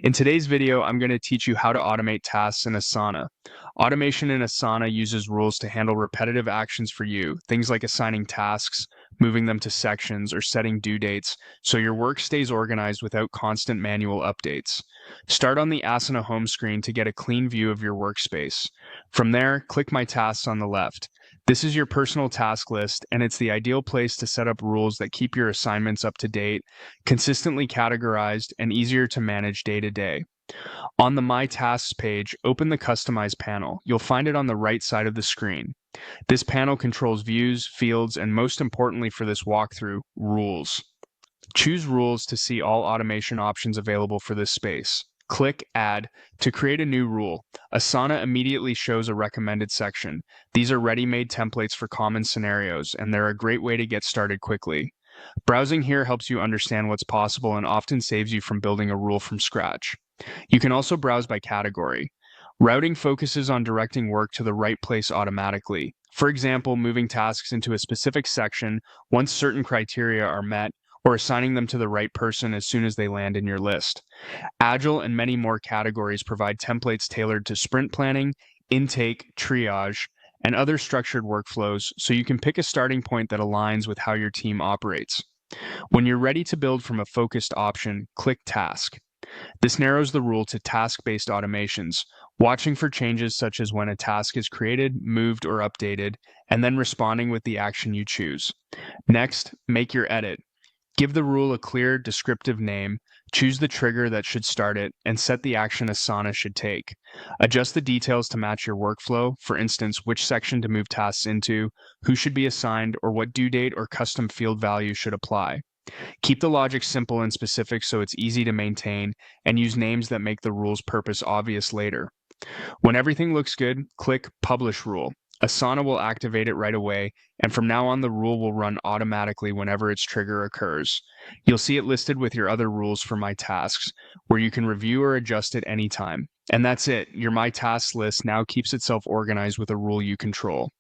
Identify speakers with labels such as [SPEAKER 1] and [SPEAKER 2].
[SPEAKER 1] In today's video, I'm going to teach you how to automate tasks in Asana. Automation in Asana uses rules to handle repetitive actions for you, things like assigning tasks, moving them to sections, or setting due dates, so your work stays organized without constant manual updates. Start on the Asana home screen to get a clean view of your workspace. From there, click My Tasks on the left. This is your personal task list, and it's the ideal place to set up rules that keep your assignments up to date, consistently categorized, and easier to manage day to day. On the My Tasks page, open the Customize panel. You'll find it on the right side of the screen. This panel controls views, fields, and most importantly for this walkthrough, rules. Choose Rules to see all automation options available for this space. Click Add to create a new rule. Asana immediately shows a recommended section. These are ready-made templates for common scenarios, and they're a great way to get started quickly. Browsing here helps you understand what's possible and often saves you from building a rule from scratch. You can also browse by category. Routing focuses on directing work to the right place automatically. For example, moving tasks into a specific section once certain criteria are met, or assigning them to the right person as soon as they land in your list. Agile and many more categories provide templates tailored to sprint planning, intake, triage, and other structured workflows, so you can pick a starting point that aligns with how your team operates. When you're ready to build from a focused option, click Task. This narrows the rule to task-based automations, watching for changes such as when a task is created, moved, or updated, and then responding with the action you choose. Next, make your edit. Give the rule a clear, descriptive name, choose the trigger that should start it, and set the action Asana should take. Adjust the details to match your workflow, for instance, which section to move tasks into, who should be assigned, or what due date or custom field value should apply. Keep the logic simple and specific so it's easy to maintain, and use names that make the rule's purpose obvious later. When everything looks good, click Publish Rule. Asana will activate it right away, and from now on the rule will run automatically whenever its trigger occurs. You'll see it listed with your other rules for My Tasks, where you can review or adjust it anytime. And that's it. Your My Tasks list now keeps itself organized with a rule you control.